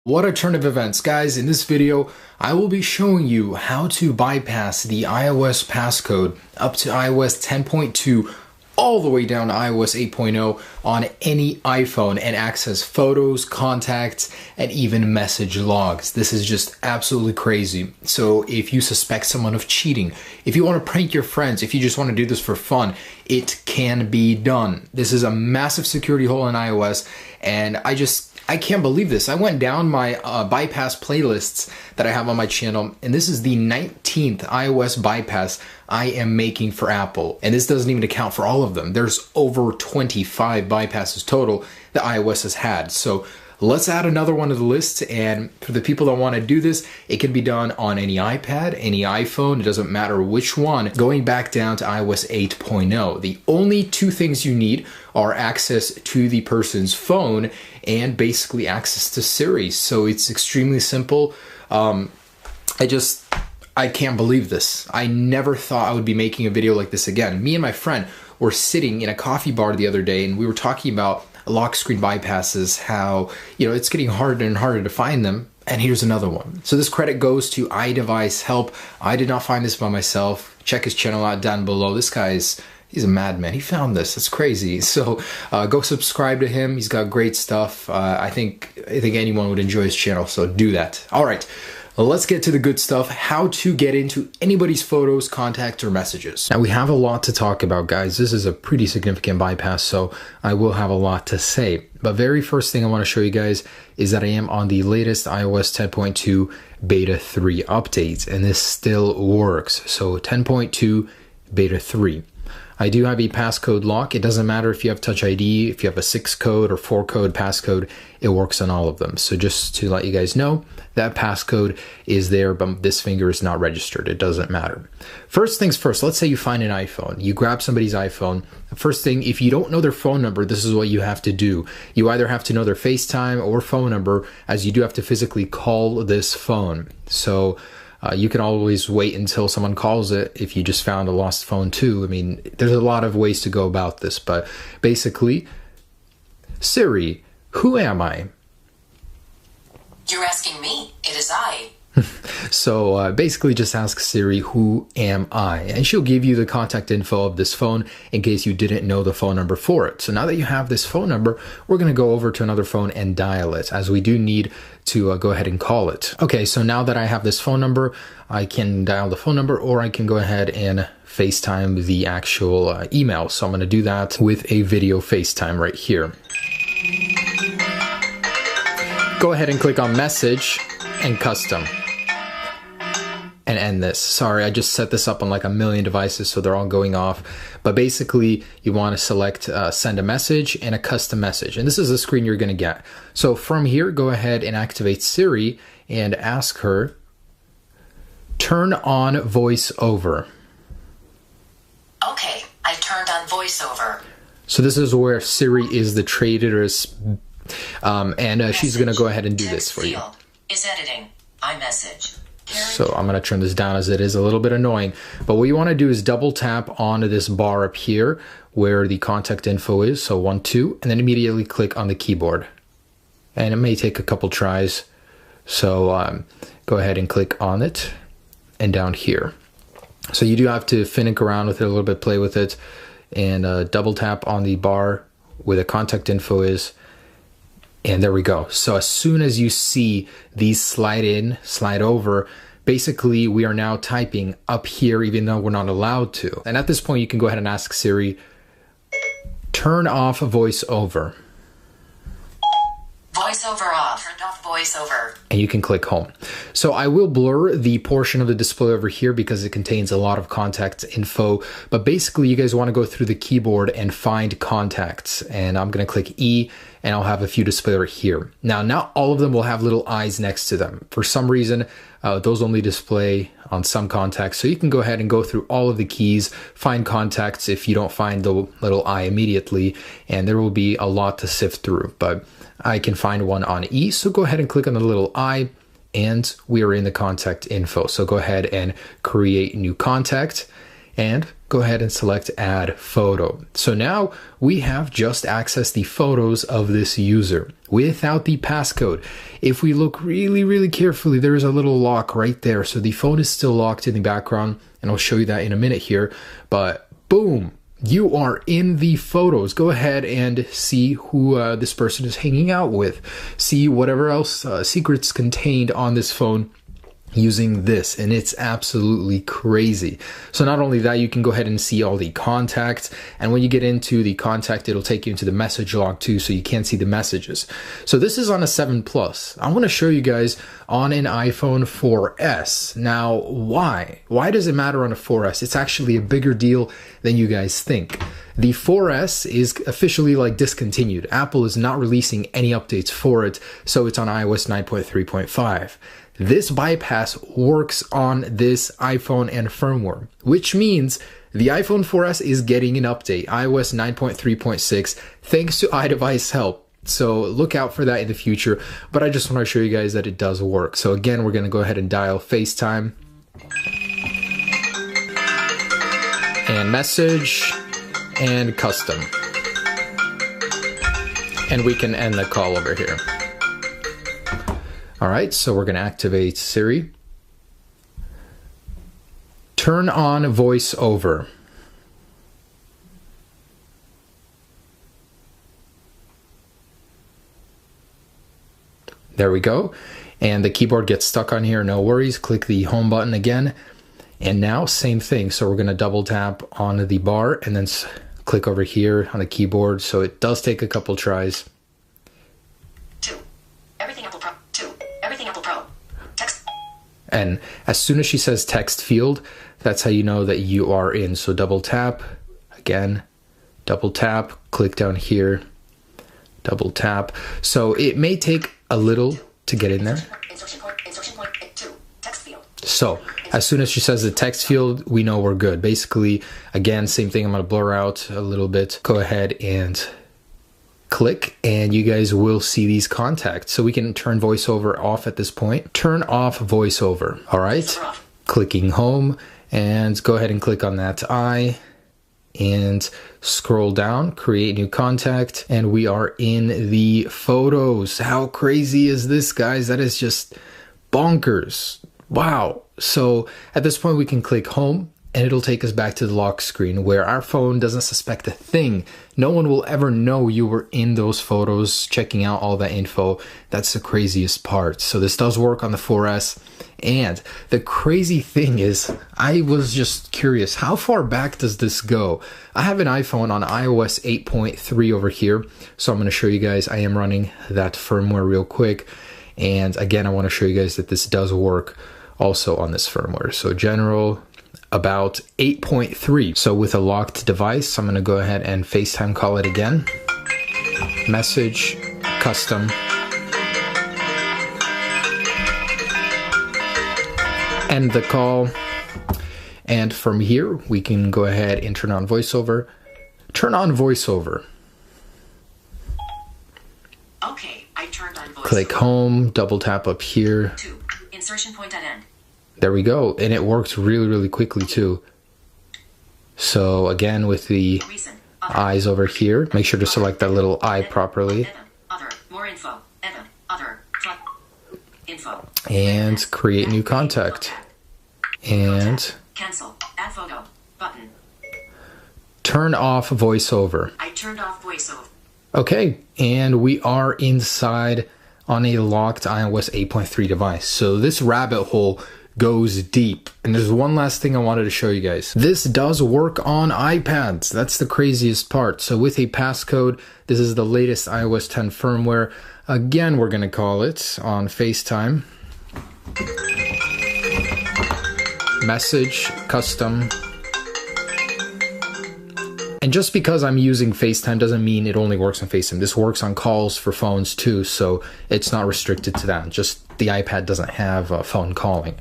What a turn of events, guys. In this video, I will be showing you how to bypass the iOS passcode up to iOS 10.2 all the way down to iOS 8.0 on any iPhone and access photos, contacts, and even message logs. This is just absolutely crazy. So if you suspect someone of cheating, if you want to prank your friends, if you just want to do this for fun, it can be done. This is a massive security hole in iOS, and I can't believe this. I went down my bypass playlists that I have on my channel, and this is the 19th iOS bypass I am making for Apple. And this doesn't even account for all of them. There's over 25 bypasses total that iOS has had. So let's add another one to the list. And for the people that want to do this, it can be done on any iPad, any iPhone, it doesn't matter which one, going back down to iOS 8.0. The only two things you need are access to the person's phone and basically access to Siri. So it's extremely simple. I can't believe this. I never thought I would be making a video like this again. Me and my friend were sitting in a coffee bar the other day, and we were talking about lock screen bypasses, how, it's getting harder and harder to find them. And here's another one. So this credit goes to iDevice Help. I did not find this by myself. Check his channel out down below. This guy's he's a madman. He found this. That's crazy. So go subscribe to him. He's got great stuff. I think anyone would enjoy his channel. So do that. All right. Let's get to the good stuff, how to get into anybody's photos, contacts, or messages. Now we have a lot to talk about, guys. This is a pretty significant bypass, so I will have a lot to say. But very first thing I want to show you guys is that I am on the latest iOS 10.2 beta 3 update, and this still works. So 10.2 beta 3. I do have a passcode lock. It doesn't matter if you have Touch ID, if you have a 6-code or 4-code passcode, it works on all of them. So just to let you guys know, that passcode is there, but this finger is not registered. It doesn't matter. First things first, let's say you find an iPhone. You grab somebody's iPhone. The first thing, if you don't know their phone number, this is what you have to do. You either have to know their FaceTime or phone number, as you do have to physically call this phone. So you can always wait until someone calls it if you just found a lost phone too. I mean, there's a lot of ways to go about this, but basically, Siri, who am I? You're asking me. It is I. So basically just ask Siri, who am I? And she'll give you the contact info of this phone in case you didn't know the phone number for it. So now that you have this phone number, we're going to go over to another phone and dial it, as we do need to go ahead and call it. Okay, so now that I have this phone number, I can dial the phone number, or I can go ahead and FaceTime the actual email. So I'm going to do that with a video FaceTime right here. Go ahead and click on message and custom and end this. Sorry, I just set this up on like a million devices, so they're all going off. But basically, you want to select send a message and a custom message. And this is the screen you're going to get. So from here, go ahead and activate Siri and ask her, turn on voiceover. Okay, I turned on voiceover. So this is where Siri is the traitorous, and she's going to go ahead and do this for you. Is editing. iMessage. So I'm going to turn this down, as it is a little bit annoying. But what you want to do is double tap onto this bar up here where the contact info is. So 1, 2, and then immediately click on the keyboard. And it may take a couple tries. So go ahead and click on it and down here. So you do have to finick around with it a little bit, play with it, and double tap on the bar where the contact info is. And there we go. So as soon as you see these slide in, slide over, basically we are now typing up here, even though we're not allowed to. And at this point, you can go ahead and ask Siri, turn off voiceover. Voiceover off. Turned off voiceover. And you can click home. So I will blur the portion of the display over here because it contains a lot of contact info. But basically, you guys want to go through the keyboard and find contacts. And I'm going to click E, and I'll have a few display right here. Now, not all of them will have little eyes next to them. For some reason, those only display on some contacts. So you can go ahead and go through all of the keys, find contacts if you don't find the little eye immediately, and there will be a lot to sift through. But I can find one on E, so go ahead and click on the little eye, and we are in the contact info. So go ahead and create new contact, and go go ahead and select add photo. So now we have just accessed the photos of this user without the passcode. If we look really carefully, there is a little lock right there. So the phone is still locked in the background, and I'll show you that in a minute here, but boom, you are in the photos. Go ahead and see who this person is hanging out with. See whatever else secrets contained on this phone using this, and it's absolutely crazy. So not only that, you can go ahead and see all the contacts, and when you get into the contact, it'll take you into the message log too, so you can't see the messages. So this is on a 7 Plus. I want to show you guys on an iPhone 4S. Now, why does it matter on a 4S? It's actually a bigger deal than you guys think. The 4S is officially like discontinued. Apple is not releasing any updates for it, so it's on iOS 9.3.5. This bypass works on this iPhone and firmware, which means the iPhone 4S is getting an update, iOS 9.3.6, thanks to iDevice help. So look out for that in the future, but I just want to show you guys that it does work. So again, we're going to go ahead and dial FaceTime and message and custom. And we can end the call over here. All right, so we're going to activate Siri. Turn on voiceover. There we go. And the keyboard gets stuck on here, no worries. Click the home button again. And now, same thing. So we're going to double tap on the bar and then click over here on the keyboard. So it does take a couple tries. And as soon as she says text field, that's how you know that you are in. So double tap, again, double tap, click down here, double tap. So it may take a little to get in there. So as soon as she says the text field, we know we're good. Basically, again, same thing. I'm going to blur out a little bit. Go ahead and click, and you guys will see these contacts. So we can turn voiceover off at this point. Turn off voiceover. All right. Clicking home, and go ahead and click on that eye and scroll down, create new contact, and we are in the photos. How crazy is this, guys? That is just bonkers. Wow. So at this point, we can click home, and it'll take us back to the lock screen where our phone doesn't suspect a thing. No one will ever know you were in those photos, checking out all that info. That's the craziest part. So this does work on the 4S. And the crazy thing is, I was just curious, how far back does this go? I have an iPhone on iOS 8.3 over here. So I'm going to show you guys, I am running that firmware real quick. And again, I want to show you guys that this does work also on this firmware. So general, about 8.3. So with a locked device, I'm going to go ahead and FaceTime call it again. Message, custom. End the call. And from here, we can go ahead and turn on voiceover. Turn on voiceover. Okay, I turned on voiceover. Click home, double tap up here. 2. Insertion point at end. There we go. And it works really quickly too. So again, with the eyes over here, make sure to select that little eye properly. Other, more info, other, info. And create new contact. And cancel, add photo, button. Turn off voiceover. I turned off voiceover. Okay, and we are inside on a locked iOS 8.3 device. So this rabbit hole goes deep. And there's one last thing I wanted to show you guys. This does work on iPads. That's the craziest part. So with a passcode, this is the latest iOS 10 firmware. Again, we're going to call it on FaceTime. Message, custom. And just because I'm using FaceTime doesn't mean it only works on FaceTime. This works on calls for phones too, so it's not restricted to that. Just the iPad doesn't have phone calling.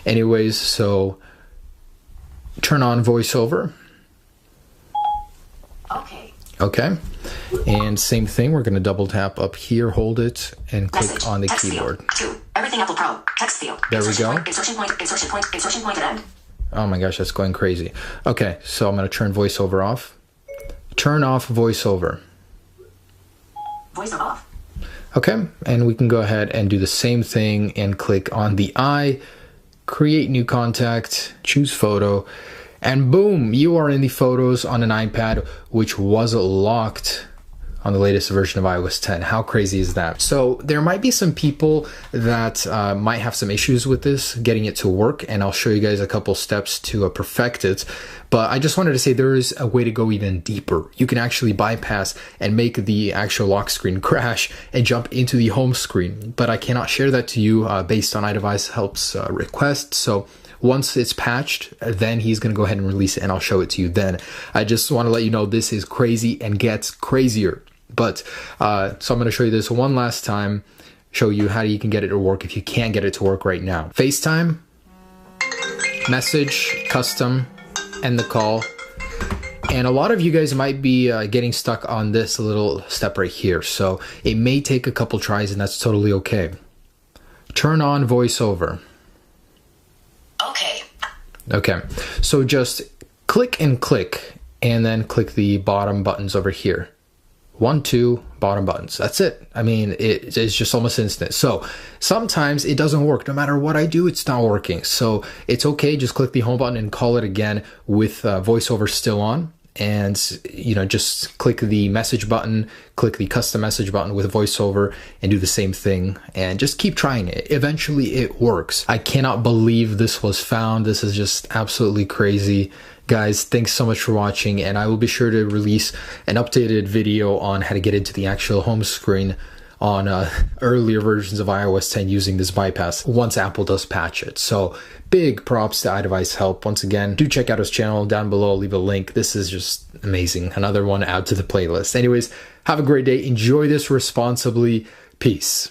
Anyways, so turn on voiceover. Okay. And same thing, we're going to double tap up here, hold it, and click on the keyboard. Everything Apple Pro. Text field. There we go. Insertion point at end. Oh my gosh, that's going crazy. Okay, so I'm going to turn voiceover off. Turn off voiceover. Voiceover off. Okay, and we can go ahead and do the same thing and click on the eye, create new contact, choose photo, and boom, you are in the photos on an iPad, which was locked on the latest version of iOS 10. How crazy is that? So there might be some people that might have some issues with this, getting it to work, and I'll show you guys a couple steps to perfect it. But I just wanted to say there is a way to go even deeper. You can actually bypass and make the actual lock screen crash and jump into the home screen. But I cannot share that to you based on iDevice Help's request. So once it's patched, then he's going to go ahead and release it, and I'll show it to you then. I just want to let you know this is crazy and gets crazier. But so I'm going to show you this one last time, show you how you can get it to work if you can't get it to work right now. FaceTime, message, custom, end the call. And a lot of you guys might be getting stuck on this little step right here. So it may take a couple tries, and that's totally okay. Turn on voiceover. Okay. Okay, so just click and click, and then click the bottom buttons over here. 1, 2, bottom buttons. That's it. I mean, it's just almost instant. So sometimes it doesn't work. No matter what I do, it's not working. So it's okay. Just click the home button and call it again with voiceover still on. And, you know, just click the message button, click the custom message button with voiceover, and do the same thing. And just keep trying it. Eventually it works. I cannot believe this was found. This is just absolutely crazy. Guys, thanks so much for watching, and I will be sure to release an updated video on how to get into the actual home screen on earlier versions of iOS 10 using this bypass once Apple does patch it. So big props to iDevice Help. Once again, do check out his channel down below. I'll leave a link. This is just amazing. Another one add to the playlist. Anyways, have a great day. Enjoy this responsibly. Peace.